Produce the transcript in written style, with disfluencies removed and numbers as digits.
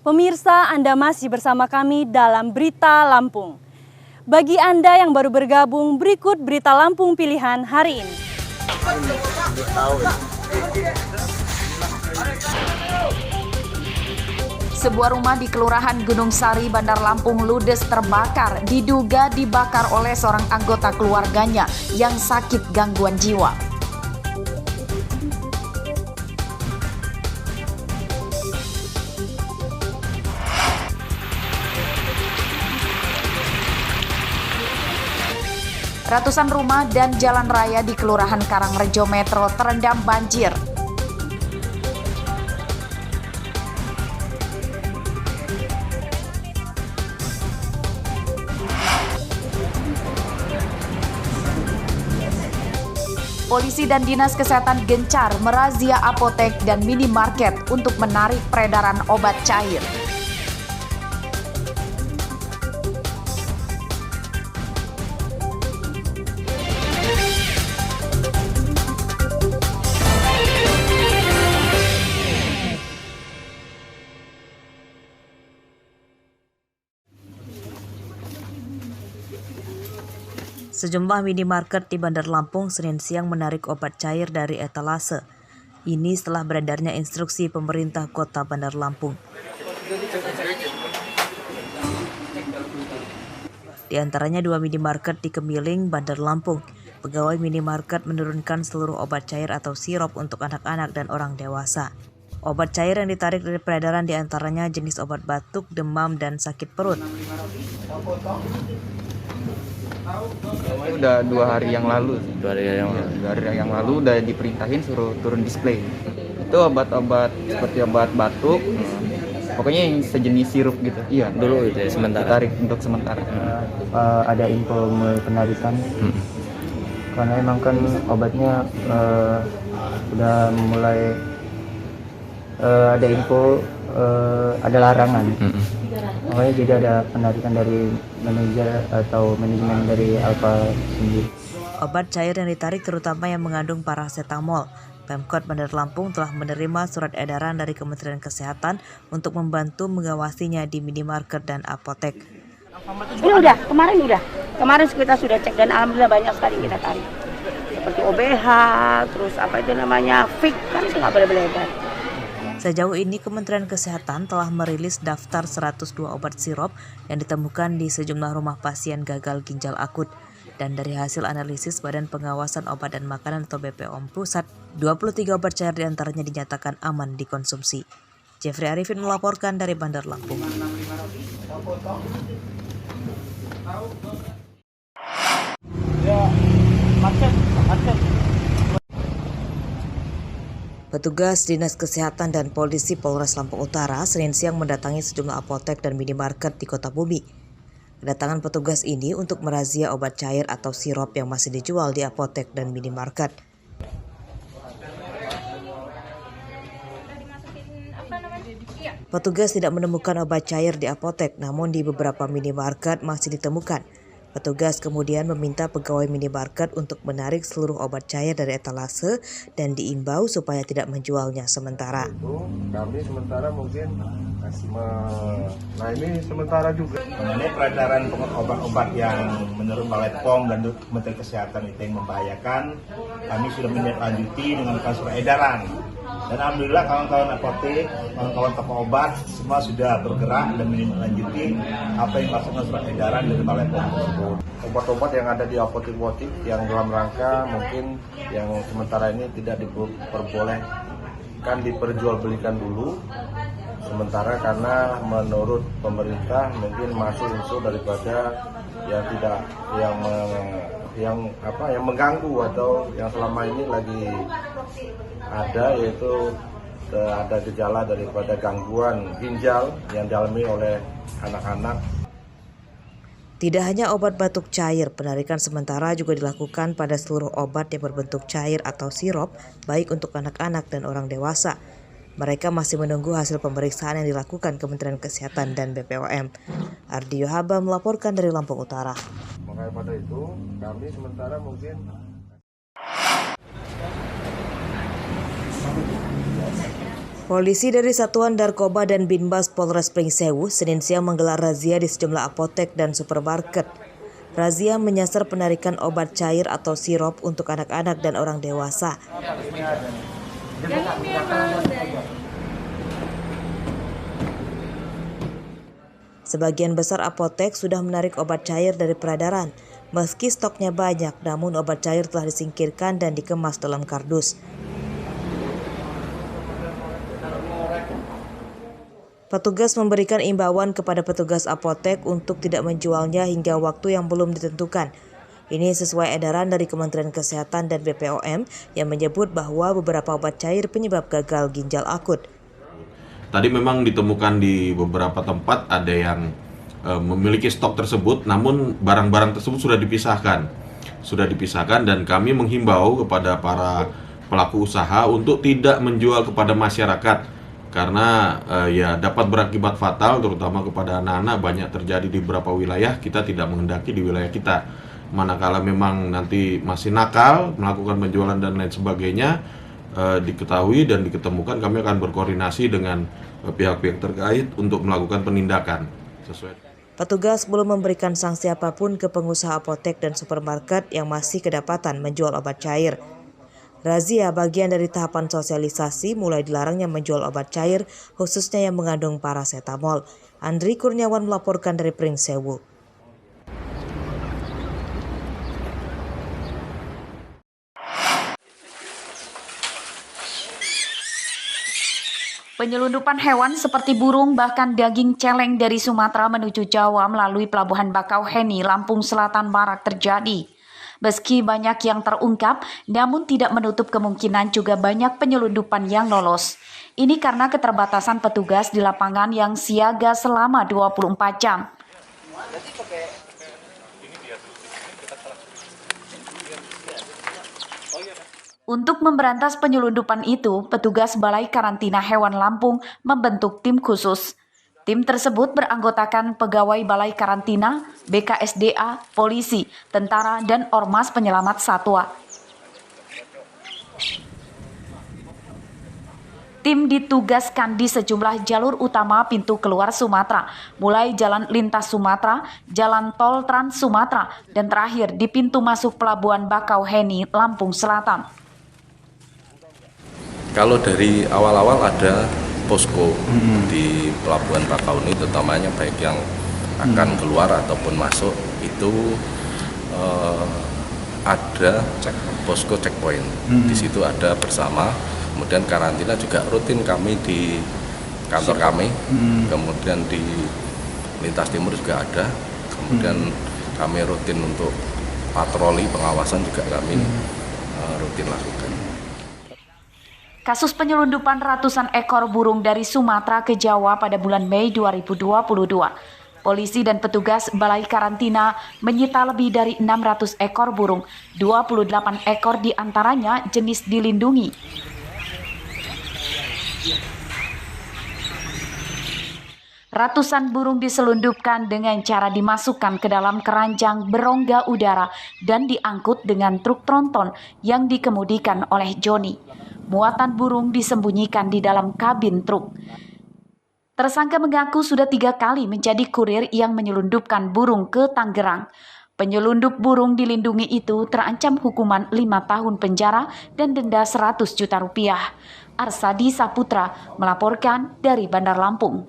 Pemirsa, Anda masih bersama kami dalam Berita Lampung. Bagi Anda yang baru bergabung, berikut Berita Lampung pilihan hari ini. Sebuah rumah di Kelurahan Gunung Sari, Bandar Lampung ludes terbakar, diduga dibakar oleh seorang anggota keluarganya yang sakit gangguan jiwa. Ratusan rumah dan jalan raya di Kelurahan Karangrejo Metro terendam banjir. Polisi dan Dinas Kesehatan gencar merazia apotek dan minimarket untuk menarik peredaran obat cair. Sejumlah minimarket di Bandar Lampung Senin siang menarik obat cair dari etalase. Ini setelah beredarnya instruksi pemerintah Kota Bandar Lampung. Di antaranya 2 minimarket di Kemiling, Bandar Lampung. Pegawai minimarket menurunkan seluruh obat cair atau sirup untuk anak-anak dan orang dewasa. Obat cair yang ditarik dari peredaran di antaranya jenis obat batuk, demam, dan sakit perut. Udah 2 hari yang lalu. 2 hari yang lalu udah diperintahin suruh turun display. Itu obat-obat seperti obat batuk, pokoknya yang sejenis sirup gitu. Iya. Dulu itu ya, sementara. Ditarik untuk sementara. Ada info penarikan. Karena emang kan obatnya udah mulai ada info ada larangan. Makanya jadi ada penarikan dari manajer atau manajemen dari Alfa sendiri. Obat cair yang ditarik terutama yang mengandung parasetamol. Pemkot Bandar Lampung telah menerima surat edaran dari Kementerian Kesehatan untuk membantu mengawasinya di minimarket dan apotek. Ini kemarin kita sudah cek dan alhamdulillah banyak sekali kita tarik. Seperti OBH, terus apa itu namanya, FIK, kan itu nggak boleh beredar. Sejauh ini Kementerian Kesehatan telah merilis daftar 102 obat sirup yang ditemukan di sejumlah rumah pasien gagal ginjal akut. Dan dari hasil analisis Badan Pengawasan Obat dan Makanan atau BPOM Pusat, 23 obat cair diantaranya dinyatakan aman dikonsumsi. Jeffrey Arifin melaporkan dari Bandar Lampung. Petugas Dinas Kesehatan dan Polisi Polres Lampung Utara Senin siang mendatangi sejumlah apotek dan minimarket di Kota Bumi. Kedatangan petugas ini untuk merazia obat cair atau sirup yang masih dijual di apotek dan minimarket. Petugas tidak menemukan obat cair di apotek, namun di beberapa minimarket masih ditemukan. Petugas kemudian meminta pegawai minimarket untuk menarik seluruh obat cair dari etalase dan diimbau supaya tidak menjualnya sementara. Kami sementara mungkin ini sementara juga. Mengenai peredaran obat-obat yang menurut Balai POM dan Kementerian Kesehatan itu yang membahayakan, kami sudah menindaklanjuti dengan surat edaran. Dan alhamdulillah kawan-kawan apotek, kawan-kawan toko obat semua sudah bergerak dan menindaklanjuti apa yang dimaksudkan surat edaran dari Balai POM tersebut. Obat-obat yang ada di apotek-apotek yang dalam rangka mungkin yang sementara ini tidak diperbolehkan diperjualbelikan dulu. Sementara karena menurut pemerintah mungkin masih unsur daripada yang tidak yang mengganggu atau yang selama ini lagi ada, yaitu ada gejala daripada gangguan ginjal yang dialami oleh anak-anak. Tidak hanya obat batuk cair, penarikan sementara juga dilakukan pada seluruh obat yang berbentuk cair atau sirup, baik untuk anak-anak dan orang dewasa. Mereka masih menunggu hasil pemeriksaan yang dilakukan Kementerian Kesehatan dan BPOM. Ardio Haba melaporkan dari Lampung Utara. Makanya pada itu kami sementara mungkin Polisi dari Satuan Narkoba dan Binbas Polres Pringsewu Senin siang menggelar razia di sejumlah apotek dan supermarket. Razia menyasar penarikan obat cair atau sirup untuk anak-anak dan orang dewasa. Sebagian besar apotek sudah menarik obat cair dari peredaran. Meski stoknya banyak, namun obat cair telah disingkirkan dan dikemas dalam kardus. Petugas memberikan imbauan kepada petugas apotek untuk tidak menjualnya hingga waktu yang belum ditentukan. Ini sesuai edaran dari Kementerian Kesehatan dan BPOM yang menyebut bahwa beberapa obat cair penyebab gagal ginjal akut. Tadi memang ditemukan di beberapa tempat ada yang memiliki stok tersebut, namun barang-barang tersebut sudah dipisahkan dan kami menghimbau kepada para pelaku usaha untuk tidak menjual kepada masyarakat. Karena ya dapat berakibat fatal terutama kepada anak-anak. Banyak terjadi di beberapa wilayah, kita tidak menghendaki di wilayah kita. Manakala memang nanti masih nakal melakukan penjualan dan lain sebagainya diketahui dan diketemukan, kami akan berkoordinasi dengan pihak-pihak terkait untuk melakukan penindakan sesuai. Petugas belum memberikan sanksi apapun ke pengusaha apotek dan supermarket yang masih kedapatan menjual obat cair. Razia bagian dari tahapan sosialisasi mulai dilarangnya menjual obat cair, khususnya yang mengandung parasetamol. Andri Kurniawan melaporkan dari Pringsewu. Penyelundupan hewan seperti burung bahkan daging celeng dari Sumatera menuju Jawa melalui Pelabuhan Bakauheni, Lampung Selatan marak terjadi. Meski banyak yang terungkap, namun tidak menutup kemungkinan juga banyak penyelundupan yang lolos. Ini karena keterbatasan petugas di lapangan yang siaga selama 24 jam. Untuk memberantas penyelundupan itu, petugas Balai Karantina Hewan Lampung membentuk tim khusus. Tim tersebut beranggotakan pegawai Balai Karantina, BKSDA, polisi, tentara, dan ormas penyelamat satwa. Tim ditugaskan di sejumlah jalur utama pintu keluar Sumatera, mulai Jalan Lintas Sumatera, Jalan Tol Trans Sumatera, dan terakhir di pintu masuk Pelabuhan Bakauheni, Lampung Selatan. Kalau dari awal-awal ada posko di Pelabuhan Bakauheni, terutamanya baik yang akan keluar ataupun masuk itu ada posko checkpoint. Di situ ada bersama. Kemudian karantina juga rutin kami di kantor kami. Kemudian di Lintas Timur juga ada. Kemudian kami rutin untuk patroli pengawasan juga kami rutin lakukan. Kasus penyelundupan ratusan ekor burung dari Sumatera ke Jawa pada bulan Mei 2022. Polisi dan petugas Balai Karantina menyita lebih dari 600 ekor burung, 28 ekor diantaranya jenis dilindungi. Ratusan burung diselundupkan dengan cara dimasukkan ke dalam keranjang berongga udara dan diangkut dengan truk tronton yang dikemudikan oleh Joni. Muatan burung disembunyikan di dalam kabin truk. Tersangka mengaku sudah 3 kali menjadi kurir yang menyelundupkan burung ke Tangerang. Penyelundup burung dilindungi itu terancam hukuman 5 tahun penjara dan denda 100 juta rupiah. Arsadi Saputra melaporkan dari Bandar Lampung.